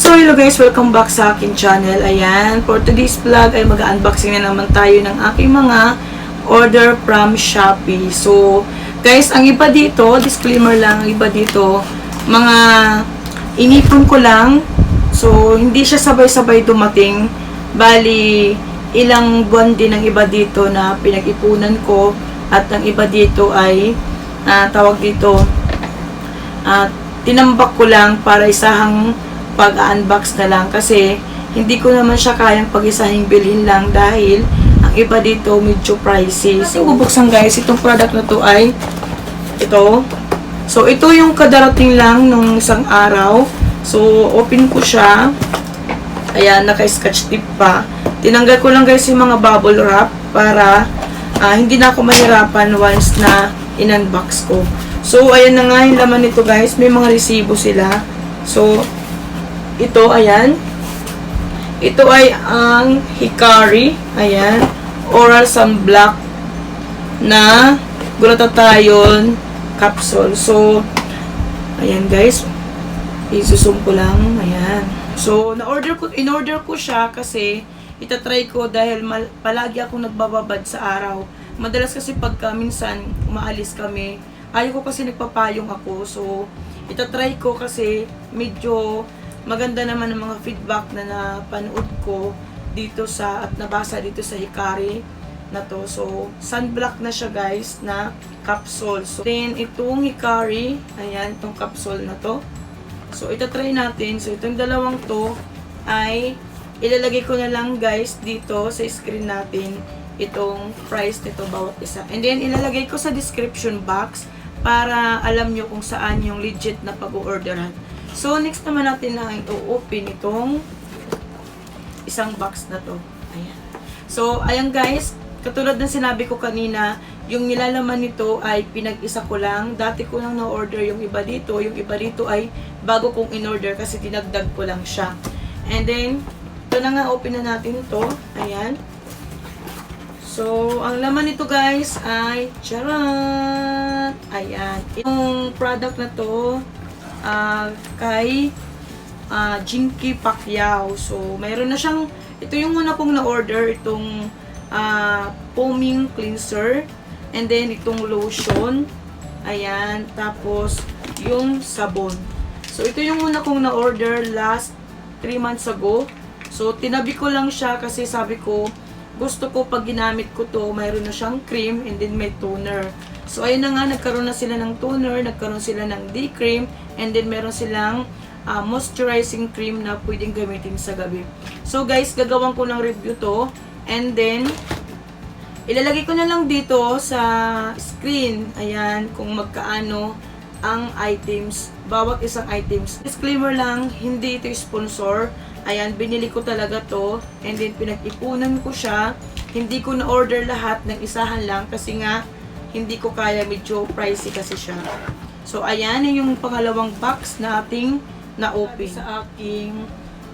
So hello guys, welcome back sa akin channel. Ayan, for today's vlog ay mag-unboxing na naman tayo ng aking mga order from Shopee. So guys, ang iba dito, disclaimer lang, ang iba dito, mga inipon ko lang. So hindi siya sabay-sabay dumating. Bali, ilang buwan din ang iba dito na pinag-ipunan ko. At ang iba dito ay tawag dito, tinambak ko lang para isahang pag-unbox na lang kasi hindi ko naman siya kayang pag-isahing bilhin lang dahil ang iba dito medyo pricey. So, bubuksan guys, itong product na to ay ito. So, ito yung kadarating lang nung isang araw. So, open ko siya. Ayan, naka-scotch tip pa. Tinanggal ko lang guys yung mga bubble wrap para hindi na ako mahirapan once na in-unbox ko. So, ayan na nga yung laman nito guys. May mga resibo sila. So, ito, ayan. Ito ay ang Hikari. Ayan. Oral Sunblock na glutathione capsule. So, ayan guys. Isusum ko lang. Ayan. So, in-order ko siya kasi itatry ko dahil palagi akong nagbababad sa araw. Madalas kasi pagka minsan umaalis kami, ayaw ko kasi nagpapayong ako. So, itatry ko kasi medyo maganda naman ang mga feedback na napanood ko dito at nabasa dito sa Hikari na to. So, sunblock na siya guys na capsule. So, then itong Hikari, ayan, itong capsule na to. So, itatry natin. So, itong dalawang to ay ilalagay ko na lang guys dito sa screen natin itong price nito bawat isa. And then, ilalagay ko sa description box para alam nyo kung saan yung legit na pag-orderan. So, next naman natin na i-open itong isang box na to. Ayan. So, ayan guys, katulad ng sinabi ko kanina, yung nilalaman nito ay pinag-isa ko lang. Dati ko lang na-order yung iba dito. Yung iba dito ay bago kong in-order kasi dinagdag ko lang siya. And then, ito na nga, open na natin ito. Ayan. So, ang laman nito guys ay charan! Ayan. Yung product na to kay Jinky Pacquiao. So, mayroon na siyang, ito yung una kong na-order, itong foaming cleanser. And then, itong lotion. Ayan. Tapos, yung sabon. So, ito yung una kong na-order last 3 months ago. So, tinabi ko lang siya kasi sabi ko, gusto ko pag ginamit ko to, mayroon na siyang cream and then may toner. So, ayun na nga, nagkaroon na sila ng toner, nagkaroon sila ng day cream, and then meron silang moisturizing cream na pwedeng gamitin sa gabi. So, guys, gagawin ko ng review to, and then, ilalagay ko na lang dito sa screen, ayan, kung magkaano ang items, bawat isang items. Disclaimer lang, hindi ito sponsor. Ayan, binili ko talaga to. And then, pinag-ipunan ko siya. Hindi ko na-order lahat ng isahan lang. Kasi nga, hindi ko kaya. Medyo pricey kasi siya. So, ayan, yung pangalawang box na ating na-open sa aking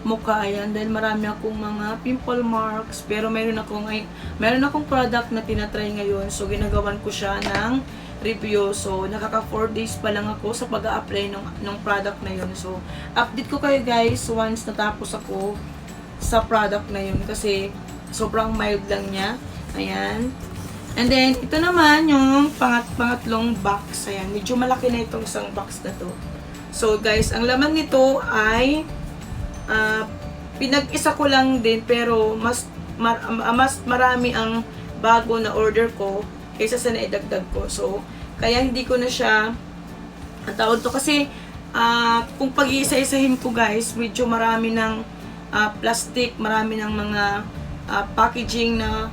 mukha. Ayan, dahil marami akong mga pimple marks. Pero meron akong product na tinatry ngayon. So, ginagawan ko siya ng review. So, nakaka 4 days pa lang ako sa pag-a-apply ng product na yun. So, update ko kayo guys once natapos ako sa product na yun. Kasi, sobrang mild lang niya. Ayan. And then, ito naman yung pangatlong box. Ayan. Medyo malaki na itong isang box na to. So, guys, ang laman nito ay pinag-isa ko lang din pero mas marami ang bago na order ko kaysa sa naidagdag ko. So, kaya hindi ko na siya tawag to kasi kung pag-iisa-isahin ko guys, medyo marami ng plastic, marami ng mga packaging na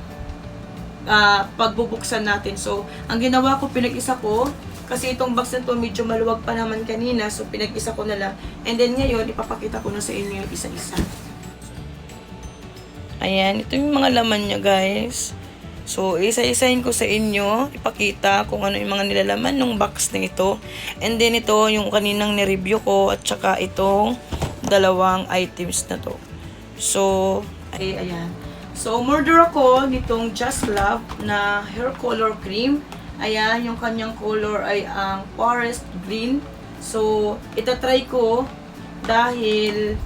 pagbubuksan natin. So, ang ginawa ko, pinag-isa ko kasi itong box na to medyo maluwag pa naman kanina. So, pinag-isa ko na lang. And then ngayon, ipapakita ko na sa inyo yung isa-isa. Ayan, ito yung mga laman niya guys. So, isa-isahin ko sa inyo, ipakita kung ano yung mga nilalaman ng box na ito. And then, ito yung kaninang nireview ko at saka itong dalawang items na to. So, ayan. So, order ako nitong Just Love na hair color cream. Ayan, yung kanyang color ay ang forest green. So, itatry ko dahil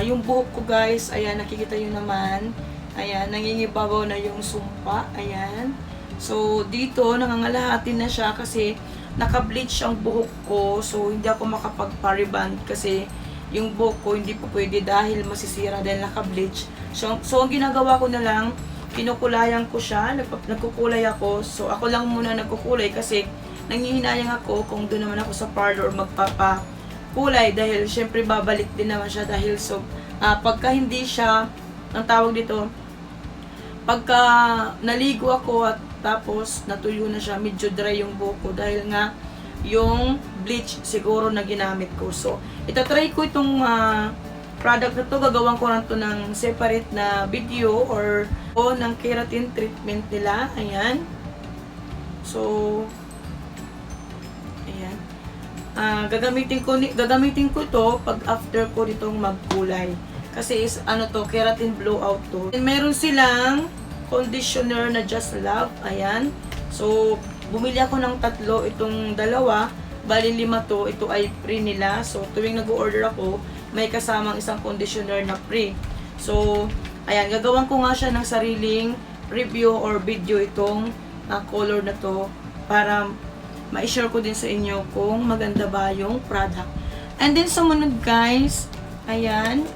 yung buhok ko guys, ayan, nakikita nyo naman. Ayan, nangingibabaw na yung sumpa. Ayan. So, dito, nangangalahati na siya kasi naka-bleach ang buhok ko. So, hindi ako makapag-pariband kasi yung buhok ko hindi po pwede dahil masisira dahil naka-bleach. So, ang ginagawa ko na lang, kinukulayan ko siya, nagkukulay ako. So, ako lang muna nagkukulay kasi nanghihinayang ako kung doon naman ako sa parlor magpapakulay dahil syempre babalik din naman siya dahil so, pagka hindi siya, ang tawag dito, pagka naligo ako at tapos natuyo na siya, medyo dry yung buhok ko dahil nga yung bleach siguro na ginamit ko. So, itatry ko itong product na to, gagawan ko lang to ng separate na video or ng keratin treatment nila. Ayan. So, ayan. Gagamitin ko to pag after ko ditong magkulay. Kasi is ano to, keratin blowout to. And meron silang conditioner na Just Love. Ayan. So, bumili ako ng 3, itong 2, bali 5 to, ito ay free nila. So, tuwing nag-order ako, may kasamang isang conditioner na free. So, ayan, gagawan ko nga siya ng sariling review or video itong color na to para ma-share ko din sa inyo kung maganda ba yung product. And then, sumunod guys, ayan,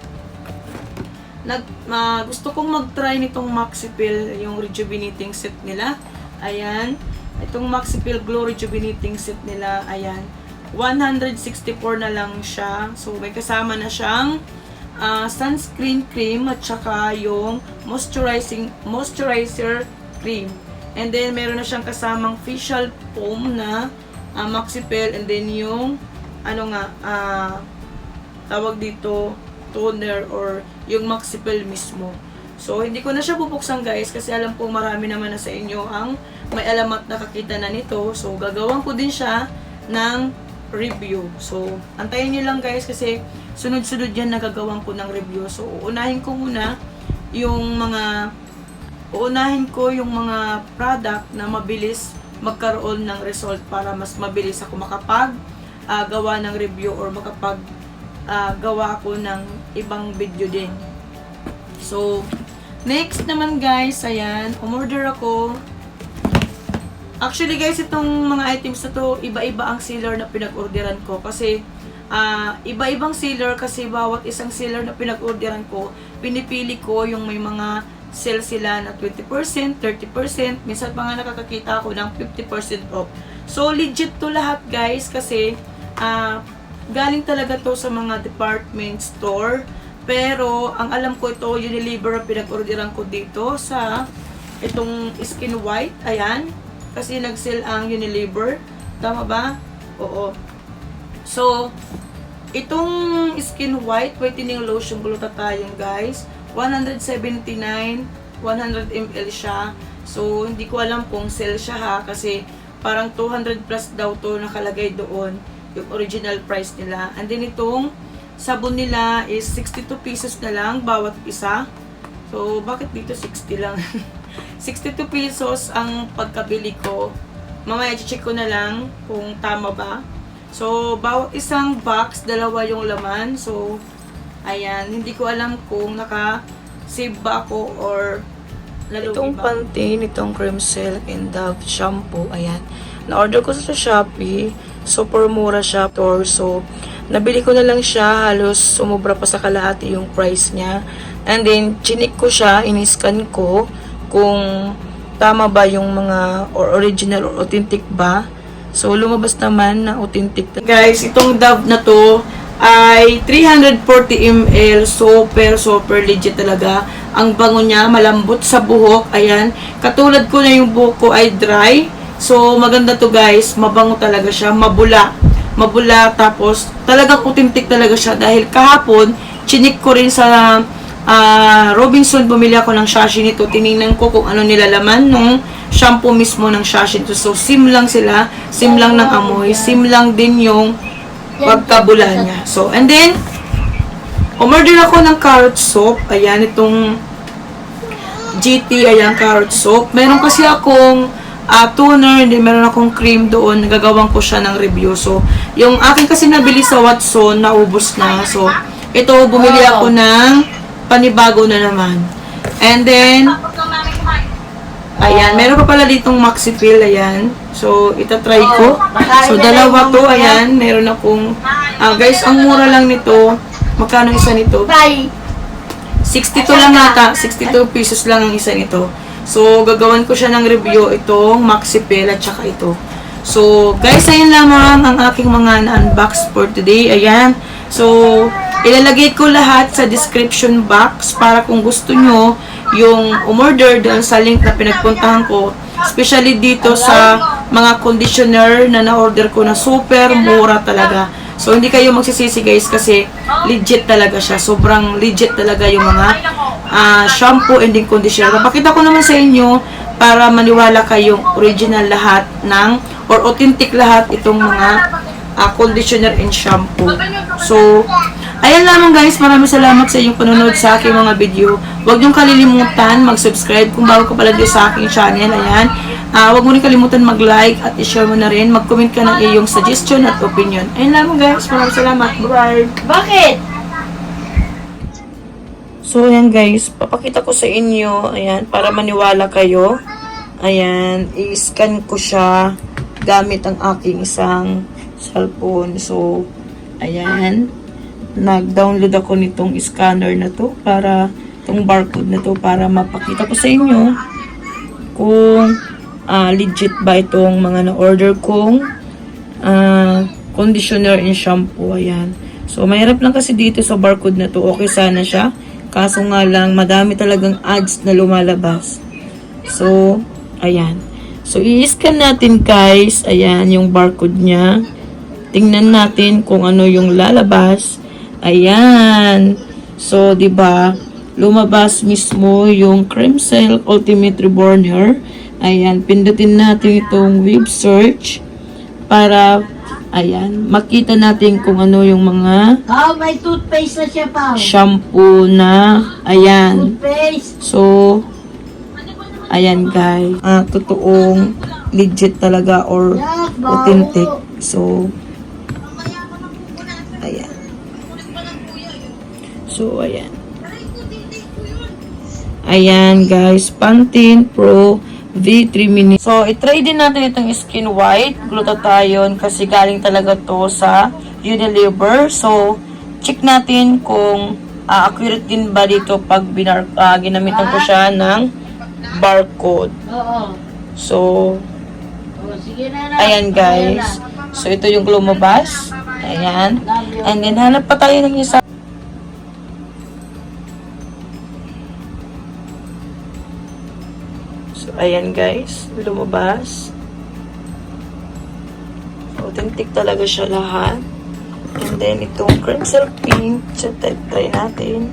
gusto kong mag-try nitong Maxipil, yung rejuvenating set nila. Ayan. Itong Maxipil Glow Rejuvenating Set nila. Ayan. 164 na lang siya. So, may kasama na siyang sunscreen cream at saka yung moisturizer cream. And then, meron na siyang kasamang facial foam na Maxipil. And then, yung tawag dito, toner or yung Maxipil mismo. So, hindi ko na siya bubuksan guys kasi alam ko marami naman na sa inyo ang may alam at nakakita na nito. So, gagawan ko din siya ng review. So, antayin nyo lang guys kasi sunod-sunod yan nagagawan ko ng review. So, uunahin ko yung mga product na mabilis magkaroon ng result para mas mabilis ako makapag gawa ng review or makapag gawa ako ng ibang video din. So, next naman guys, ayan, umorder ako. Actually guys, itong mga items na to, iba-iba ang seller na pinag-orderan ko. Kasi, iba-ibang seller kasi bawat isang seller na pinag-orderan ko, pinipili ko yung may mga sale sila na 20%, 30%, minsan pa nga nakakakita ako ng 50% off. So, legit to lahat guys kasi, galing talaga to sa mga department store. Pero, ang alam ko ito, Unilever ang pinag-orderan ko dito sa itong Skin White. Ayan. Kasi nag-sale ang Unilever. Tama ba? Oo. So, itong Skin White Whitening Lotion glutathione guys, 179, 100 ml siya. So, hindi ko alam kung sale siya ha. Kasi, parang 200 plus daw to nakalagay doon. Yung original price nila. And then itong sabon nila is 62 pesos na lang bawat isa. So, bakit dito 60 lang? 62 pesos ang pagkabili ko. Mamaya check ko na lang kung tama ba. So, bawat isang box, 2 yung laman. So, ayan. Hindi ko alam kung naka-save ba ako or itong Pantene, itong Cream Silk and Dove shampoo. Ayan. Na-order ko sa Shopee. Super mura siya. So, nabili ko na lang siya. Halos sumubra pa sa kalahati yung price niya. And then, chinik ko siya. In-scan ko kung tama ba yung mga or original or authentic ba. So, lumabas naman na authentic. Guys, itong Dove na to ay 340 ml. Super legit talaga. Ang bango niya, malambot sa buhok. Ayan. Katulad ko na yung buhok ko ay dry. So, maganda to guys. Mabango talaga siya. Mabula. Tapos, talagang authentic talaga siya. Dahil kahapon, chinik ko rin sa Robinson. Bumili ako ng sachet nito. Tinignan ko kung ano nilalaman nung shampoo mismo ng sachet nito. So, sim lang sila. Sim lang ng amoy. Sim lang din yung pagkabula niya. So, and then, umorder ako ng carrot soap. Ayan, itong GT. Ayan, carrot soap. Meron kasi akong toner, hindi meron akong cream doon, nagagawang ko siya ng review. So, yung akin kasi nabili sa Watson, naubos na. So, ito, bumili ako ng panibago na naman. And then, ayan, meron pa pala ditong Maxi-Fill, ayan. So, itatry ko. So, dalawa to, ayan. Meron akong, guys, ang mura lang nito. Magkano isa nito? 62 lang nata. 62 pesos lang ang isa nito. So, gagawan ko siya ng review. Itong Maxi-Fill at saka ito. So, guys, ayun lamang ang aking mga na-unbox for today. Ayan. So, ilalagay ko lahat sa description box para kung gusto nyo yung umorder doon sa link na pinagpuntahan ko. Especially dito sa mga conditioner na na-order ko na super mura talaga. So, hindi kayo magsisisi guys kasi legit talaga siya. Sobrang legit talaga yung mga shampoo and then conditioner. Papakita ko naman sa inyo para maniwala kayong original lahat ng or authentic lahat itong mga conditioner and shampoo. So, ayan lamang guys. Maraming salamat sa inyong panonood sa aking mga video. Huwag niyong kalilimutan mag-subscribe kung bago ka pala dito sa aking channel. Ayan. Huwag mo rin kalimutan mag-like at i-share mo na rin. Mag-comment ka ng iyong suggestion at opinion. Ayan lamang guys. Maraming salamat. Bye-bye. Bakit? So, ayan guys. Papakita ko sa inyo. Ayan. Para maniwala kayo. Ayan. I-scan ko siya gamit ang aking isang cellphone. So, ayan. Nag-download ako nitong scanner na to para itong barcode na to para mapakita ko sa inyo kung legit ba itong mga na-order kong conditioner and shampoo. Ayan. So, mahirap lang kasi dito sa barcode na to. Okay sana siya. Kaso nga lang, madami talagang ads na lumalabas. So, ayan. So, i-scan natin guys. Ayan, yung barcode niya. Tingnan natin kung ano yung lalabas. Ayan. So, 'di ba? Lumabas mismo yung Cream Cell Ultimate Reborn Hair. Ayan, pindutin natin itong web search para ayan, makita natin kung ano yung mga May toothpaste na siya pa. shampoo na ayan. Toothpaste. So, ayan guys. Totoong legit talaga or authentic. So, ayan. So, ayan. Ayan, guys. Pantene Pro V3 Mini. So, itry din natin itong Skin White Glutathione kasi galing talaga to sa Unilever. So, check natin kung accurate din ba dito pag ginamitan ko siya ng barcode. Oo. So, Sige na. ayan guys. So, ito yung lumabas. Ayan. And then, hanap pa tayo ng isa. So, ayan guys. Lumabas. Authentic talaga siya lahat. And then, itong Cream Cell Pink. So, try natin.